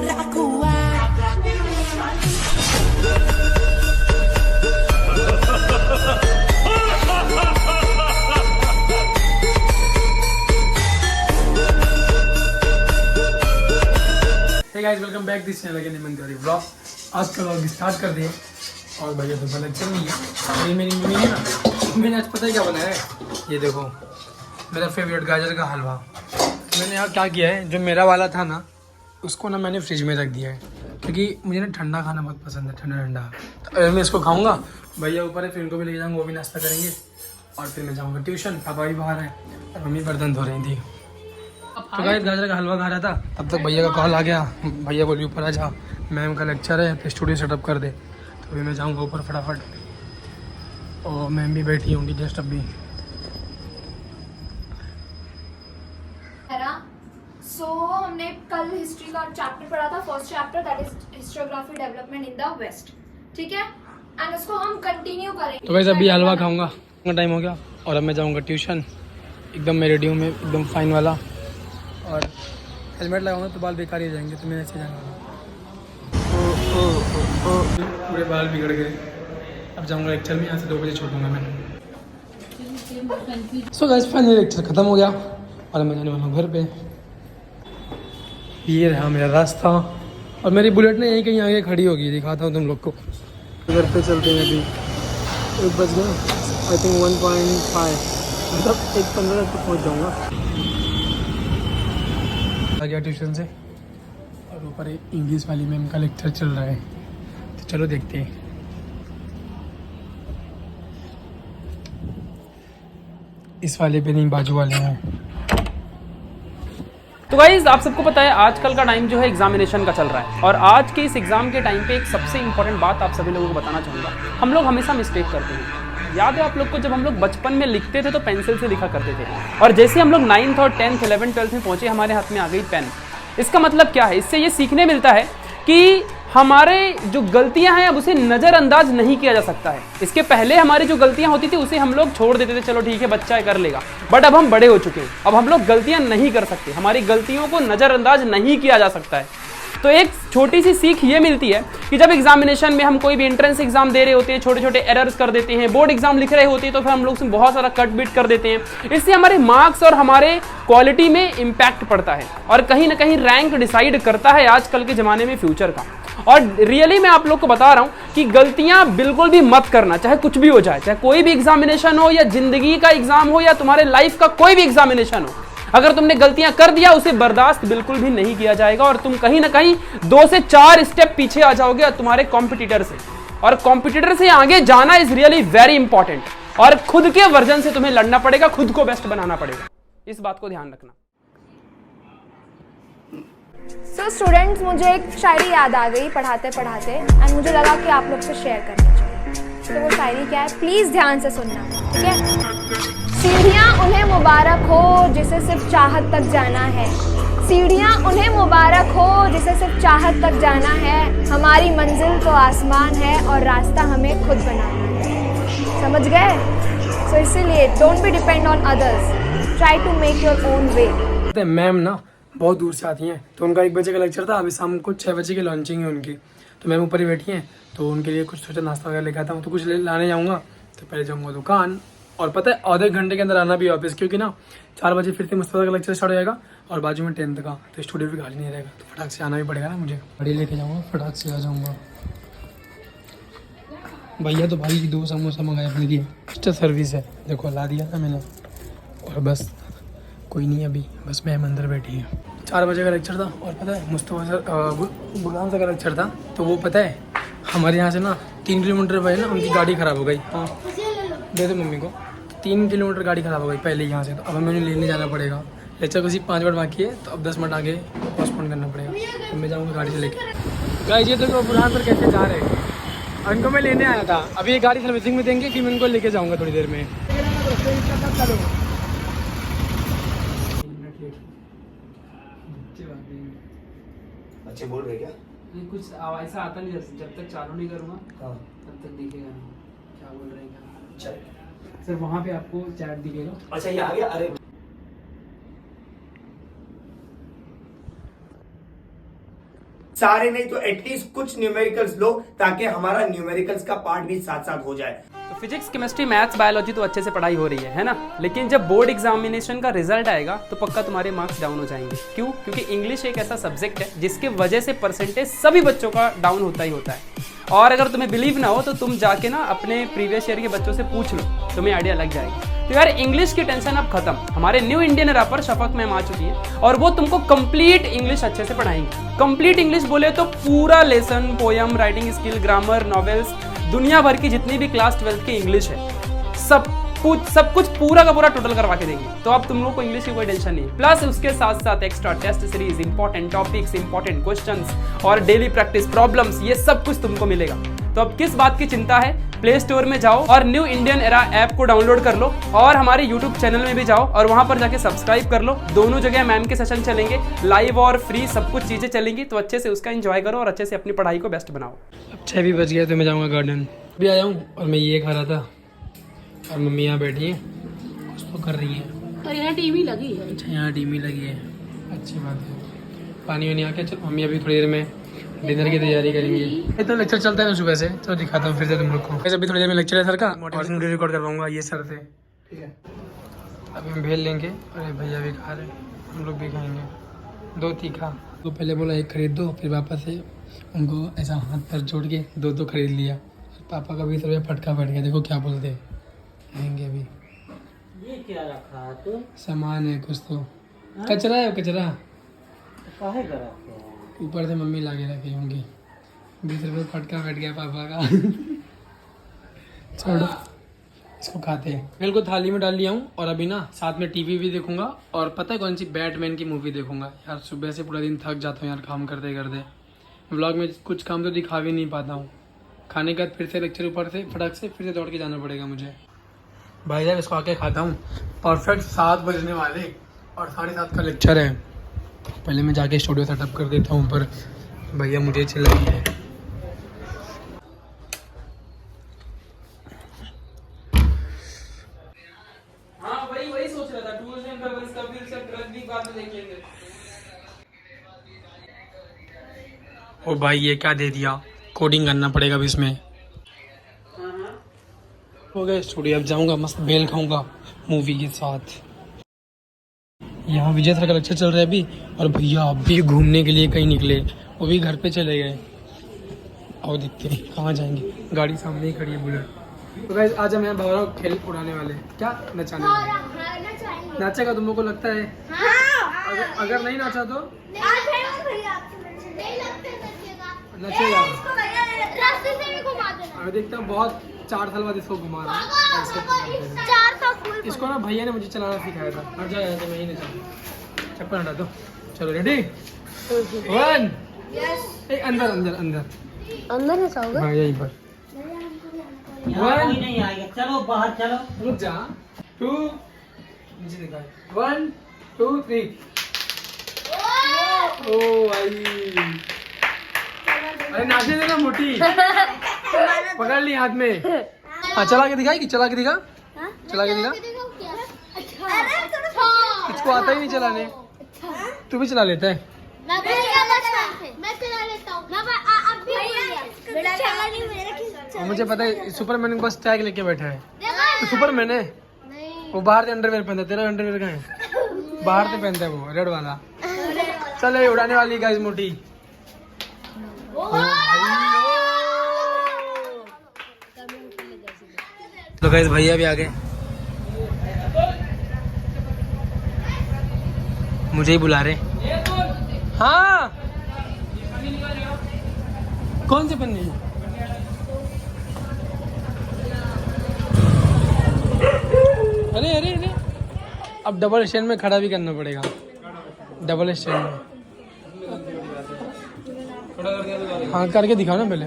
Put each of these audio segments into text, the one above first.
Hey guys, welcome back this channel again निमन Tiwari vlog. आज का व्लॉग स्टार्ट कर दिए और भैया तो पहले चल रही है। ये मेरी मम्मी है ना, मैंने आज पता ही क्या बनाया है, ये देखो मेरा फेवरेट गाजर का हलवा। मैंने यहाँ क्या किया है, जो मेरा वाला था ना उसको ना मैंने फ्रिज में रख दिया है, क्योंकि मुझे ना ठंडा खाना बहुत पसंद है, ठंडा ठंडा। तो मैं इसको खाऊंगा, भैया ऊपर है, फिर उनको भी ले जाऊँगा, वो भी नाश्ता करेंगे और फिर मैं जाऊँगा ट्यूशन। पापा भी बाहर है और मम्मी बर्तन धो रही थी। तो गाइस गाजर का हलवा खा रहा था, तब तक भैया का कॉल आ गया। भैया बोली ऊपर आ जा, मैम का लेक्चर है तो स्टूडियो सेटअप कर दे। तो अभी मैं जाऊँगा ऊपर फटाफट, और मैम भी बैठी होंगी जस्ट अभी। हमने कल हिस्ट्री का चैप्टर पढ़ा था, first chapter, that is historiography development in the west, ठीक है, एंड उसको हम कंटिन्यू करेंगे। तो गाइस अभी हलवा खाऊंगा, टाइम हो गया और अब मैं जाऊँगा ट्यूशन। एकदम मैं रेडी हूँ, मैं एकदम फाइन वाला, और हेलमेट लगाऊंगा तो बाल बेकार ही जाएंगे, तो मैं ऐसे जाऊँगा। पूरे बाल बिगड़ गए। अब जाऊँगा लेक्चर में, यहाँ से 2 बजे छोड़ूंगा मैं। सो गाइस फाइनली लेक्चर ख़त्म हो गया और मैं जाने वाला हूँ घर पे। ये रहा मेरा रास्ता, और मेरी बुलेट ने यहीं कहीं आगे खड़ी होगी, दिखाता हूँ तुम लोग को। घर पे चलते हैं, अभी 1 बज गया, आई थिंक 1.5, मतलब 1:15 तक पहुँच जाऊँगा। आ गया ट्यूशन से और ऊपर इंग्लिश वाली मैम का लेक्चर चल रहा है, तो चलो देखते हैं। इस वाले पे नहीं, बाजू वाले हैं। तो गाइज आप सबको पता है आजकल का टाइम जो है एग्जामिनेशन का चल रहा है, और आज के इस एग्जाम के टाइम पे एक सबसे इंपॉर्टेंट बात आप सभी लोगों को बताना चाहूँगा। हम लोग हमेशा मिस्टेक करते हैं। याद है आप लोग को, जब हम लोग बचपन में लिखते थे तो पेंसिल से लिखा करते थे, और जैसे हम लोग 9th और 10th 11th 12th में पहुंचे, हमारे हाथ में आ गई पेन। इसका मतलब क्या है, इससे ये सीखने मिलता है कि हमारे जो गलतियां हैं अब उसे नज़रअंदाज नहीं किया जा सकता है। इसके पहले हमारी जो गलतियां होती थी उसे हम लोग छोड़ देते थे, चलो ठीक है बच्चा है कर लेगा, बट अब हम बड़े हो चुके हैं, अब हम लोग गलतियां नहीं कर सकते, हमारी गलतियों को नज़रअंदाज नहीं किया जा सकता है। तो एक छोटी सी सीख ये मिलती है कि जब एग्जामिनेशन में हम कोई भी एंट्रेंस एग्जाम दे रहे होते हैं, छोटे छोटे एरर्स कर देते हैं, बोर्ड एग्जाम लिख रहे होते हैं, तो फिर हम लोग उसमें बहुत सारा कट बीट कर देते हैं। इससे हमारे मार्क्स और हमारे क्वालिटी में इम्पैक्ट पड़ता है, और कहीं ना कहीं रैंक डिसाइड करता है आजकल के ज़माने में फ्यूचर का। और रियली मैं आप लोग को बता रहा हूं कि गलतियां बिल्कुल भी मत करना, चाहे कुछ भी हो जाए, चाहे कोई भी एग्जामिनेशन हो, या जिंदगी का एग्जाम हो, या तुम्हारे लाइफ का कोई भी एग्जामिनेशन हो। अगर तुमने गलतियां कर दिया, उसे बर्दाश्त बिल्कुल भी नहीं किया जाएगा, और तुम कहीं ना कहीं 2 से 4 स्टेप पीछे आ जाओगे तुम्हारे कॉम्पिटिटर से। और कॉम्पिटिटर से आगे जाना इज रियली वेरी इंपॉर्टेंट, और खुद के वर्जन से तुम्हें लड़ना पड़ेगा, खुद को बेस्ट बनाना पड़ेगा, इस बात को ध्यान रखना। सो स्टूडेंट्स, मुझे एक शायरी याद आ गई पढ़ाते पढ़ाते, एंड मुझे लगा कि आप लोग से शेयर करनी चाहिए। तो वो शायरी क्या है, प्लीज़ ध्यान से सुनना, ठीक है। सीढ़ियाँ उन्हें मुबारक हो जिसे सिर्फ चाहत तक जाना है, सीढ़ियाँ उन्हें मुबारक हो जिसे सिर्फ चाहत तक जाना है। हमारी मंजिल तो आसमान है और रास्ता हमें खुद बनाना है, समझ गए। सो इसीलिए don't be depend on others, try to make your own way. Ma'am ना बहुत दूर से आती हैं, तो उनका 1 बजे का लेक्चर था, अभी शाम को 6 बजे की लॉन्चिंग है उनकी। तो मैम ऊपर ही बैठी हैं, तो उनके लिए कुछ सोचा नाश्ता वगैरह लेकर आता हूँ, तो कुछ लाने जाऊँगा। तो पहले जाऊँगा दुकान, और पता है आधे घंटे के अंदर आना भी ऑफिस, क्योंकि ना 4 बजे फिर से मुस्तफा का लेक्चर स्टार्ट हो जाएगा, और बाजू में 10th का, तो स्टूडियो भी खाली नहीं रहेगा, तो फटाक से आना भी पड़ेगा ना मुझे। गाड़ी लेके जाऊँगा, फटाक से आ जाऊँगा। भैया तो भाई 2 समोसा मंगाए अपने लिए, एक्स्ट्रा सर्विस है, देखो ला दिया था मैंने। और बस कोई नहीं, अभी बस मैम अंदर बैठी है। 4 बजे का लेक्चर था, और पता है मुस्तफा सर गुलाम सर का लेक्चर था, तो वो पता है हमारे यहाँ से ना 3 किलोमीटर पहले ना उनकी गाड़ी ख़राब हो गई। हाँ दे दो मम्मी को। 3 किलोमीटर गाड़ी ख़राब हो गई पहले यहाँ से, तो अब हमें लेने जाना पड़ेगा। लेक्चर को सिर्फ 5 मिनट बाकी है, तो अब 10 मिनट आगे पोस्टपोन करना पड़ेगा, तो मैं जाऊँगा गाड़ी से लेके। गाइस ये तो बुरहान सर कैसे जा रहे हैं, उनको मैं लेने आया था, अभी ये गाड़ी सर्विसिंग में देंगे, फिर मैं उनको लेके जाऊँगा थोड़ी देर में। अच्छे बोल रहे क्या? नहीं, कुछ आवाज ऐसा आता नहीं, जब तक चालू नहीं करूँगा हाँ तब तक दिखेगा नहीं क्या बोल रहे हैं क्या। चल सर वहाँ पे आपको चैट दिखेगा। अच्छा ये आ गया। अरे सारे नहीं तो एटलीस्ट कुछ न्यूमेरिकल्स लो, ताकि हमारा न्यूमेरिकल्स का पार्ट भी साथ साथ हो जाए। तो फिजिक्स, केमिस्ट्री, मैथ्स, बायोलॉजी तो अच्छे से पढ़ाई हो रही है ना? लेकिन जब बोर्ड एग्जामिनेशन का रिजल्ट आएगा तो पक्का तुम्हारे मार्क्स डाउन हो जाएंगे। क्यों? क्योंकि इंग्लिश एक ऐसा सब्जेक्ट है जिसके वजह से परसेंटेज सभी बच्चों का डाउन होता ही होता है। और अगर तुम्हें बिलीव ना हो तो तुम जाके ना अपने प्रीवियस ईयर के बच्चों से पूछ लो, तुम्हें आइडिया लग जाएगी। तो यार इंग्लिश की टेंशन अब खत्म। हमारे न्यू इंडियन एरा पर शफक मैम आ चुकी है और वो तुमको कंप्लीट इंग्लिश अच्छे से पढ़ाएंगे। कंप्लीट इंग्लिश बोले तो पूरा lesson, poem, writing skill, grammar, novels, दुनिया भर की जितनी भी क्लास 12 की इंग्लिश है सब कुछ पूरा का पूरा टोटल करवा के देंगे। तो अब तुम लोग को इंग्लिश की कोई टेंशन नहीं। प्लस उसके साथ साथ extra test series, important topics, important questions और डेली प्रैक्टिस प्रॉब्लम्स, ये सब कुछ तुमको मिलेगा। तो अब किस बात की चिंता है? प्ले स्टोर में जाओ और न्यू इंडियन एरा ऐप को डाउनलोड कर लो और हमारे यूट्यूब चैनल में भी जाओ और वहां पर जाके सब्सक्राइब कर लो। दोनों जगह मैम के सेशन चलेंगे, लाइव और फ्री, सब कुछ चीजें चलेंगी। तो अच्छे से उसका एंजॉय करो और अच्छे से अपनी पढ़ाई को बेस्ट बनाओ। अब 6 भी बज गया तो मैं जाऊँगा गार्डन। अभी आया हूँ और मैं ये खा रहा था और मम्मी यहाँ बैठी है, कुछ तो कर रही है। और यहाँ टीवी लगी है। अच्छा, यहाँ टीवी लगी है, अच्छी बात है। पानी वानी आके चल, मम्मी अभी थोड़ी देर में डिनर की तैयारी करेंगे। इतना लेक्चर चलता है ना सुबह से, चलो दिखाता हूँ फिर से तुम लोग को। वैसे अभी थोड़ी देर में लेक्चर है सर का, मोटिवेशन वीडियो रिकॉर्ड करवाऊंगा, ये सर थे, ठीक है। अभी हम भेज लेंगे। अरे भैया भी खा रहे, हम लोग भी खाएंगे। 2 तीखा, तो पहले बोला 1 खरीद दो, फिर वापस से उनको ऐसा हाथ पर जोड़ के 2 खरीद लिया। पापा का भी थोड़ा फटका बैठ गया, देखो क्या बोलते रहेंगे। अभी ये क्या रखा है तू? सामान है कुछ तो, कचरा है, कचरा काहे का रखे हैं? ऊपर से मम्मी ला के रखी होंगी। 20 रुपये फटका बैठ गया पापा का। छोड़ो, इसको खाते हैं। मेरे को थाली में डाल लिया हूँ और अभी ना साथ में टीवी भी देखूंगा और पता है कौन सी, बैटमैन की मूवी देखूंगा। यार सुबह से पूरा दिन थक जाता हूँ यार काम करते करते। व्लॉग में कुछ काम तो दिखा भी नहीं पाता हूँ। खाने के बाद फिर से लेक्चर ऊपर से फटक से फिर से दौड़ के जाना पड़ेगा मुझे। भाई साहब इसको आके खाता हूँ। परफेक्ट 7 बजने वाले और 7:30 का लेक्चर है। पहले मैं जाके स्टूडियो सेटअप कर देता हूँ, पर भैया मुझे चिल्लाएंगे। हाँ वही सोच रहा था, टूल्स एंड पेपर्स का फिर से रद्दी बाद में देख लेंगे। ओ भाई ये क्या दे दिया, कोडिंग करना पड़ेगा अभी इसमें। हो गया स्टूडियो, अब जाऊंगा मस्त बेल खाऊंगा मूवी के साथ। यहाँ विजय सर का लेक्चर चल रहा है अभी और भैया अभी घूमने के लिए कहीं निकले, वो भी घर पे चले गए। और देखते हैं कहाँ जाएंगे, गाड़ी सामने ही खड़ी है बुलेट। तो गाइस आज हम यहाँ बाबा खेल उड़ाने वाले, क्या नचाने वाले। नाचेगा तुम लोग को लगता है? अगर नहीं नाचा तो नचेगा। अभी देखता हूँ, बहुत 4 साल बाद इसको घुमा रहा हूँ। इसको ना भैया ने मुझे चलाना सिखाया था। हट जाए तो मैं ही नहीं चला, चप्पल हटा दो। चलो रेडी, 1 अंदर अंदर अंदर अंदर ऐसा होगा? हाँ यहीं पर। कोई नहीं आएगा, चलो बाहर चलो। रुक जा। 2 नीचे दिखा, 1 2 3। ओ भाई, अरे नाचने देना मोटी। पकड़ ली हाथ में। हाँ चला के दिखाएगी, चला के दिखा, चला के दिखा। इसको आता ही नहीं चलाने, तू भी चला लेता है। मैं चला लेता हूँ। और मुझे पता है सुपरमैन के पास टैग लेके बैठा है। तो सुपरमैन है वो, बाहर से अंडरवेयर पहनता है। तेरा अंडरवेयर कहाँ है? बाहर से पहनता है वो, रेड वाला। चल उड़ाने वाली गाइस मोटी। तो गाइस भैया भी आ गए, मुझे ही बुला रहे। हाँ कौन से पन्ने? अरे अरे अरे, अब डबल स्टैंड में खड़ा भी करना पड़ेगा, डबल स्टैंड में। हाँ करके दिखाओ ना पहले।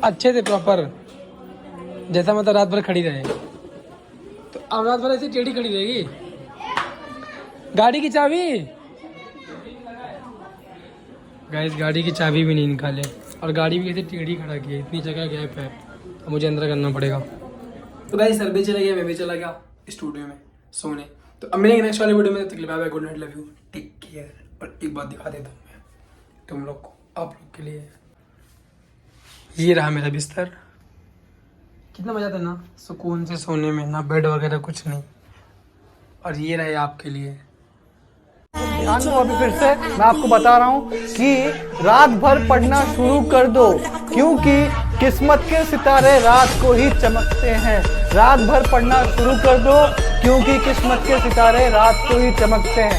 अच्छे से प्रॉपर, जैसा मतलब रात भर खड़ी रहे। तो अब रात भर ऐसे टेढ़ी खड़ी रहेगी। गाड़ी की चाबी, गाइस गाड़ी की चाबी भी नहीं निकाले और गाड़ी भी ऐसे टेढ़ी खड़ा की है। इतनी जगह गैप है, तो मुझे अंदर करना पड़ेगा। तो गाइस सर भी चले गए, मैं भी चला गया स्टूडियो में सोने। तो अब मिलेंगे नेक्स्ट वाले वीडियो में, तब तक के लिए bye bye, good night, love you, take care. और एक बात दिखा देता हूँ मैं तुम लोग को, आप लोग के लिए। ये रहा मेरा बिस्तर, कितना मजा आता है ना सुकून से सोने में, ना बेड वगैरह कुछ नहीं। और ये रहे आपके लिए। ध्यान दो अभी फिर से मैं आपको बता रहा हूँ कि रात भर पढ़ना शुरू कर दो, क्योंकि किस्मत के सितारे रात को ही चमकते हैं। रात भर पढ़ना शुरू कर दो, क्योंकि किस्मत के सितारे रात को ही चमकते हैं।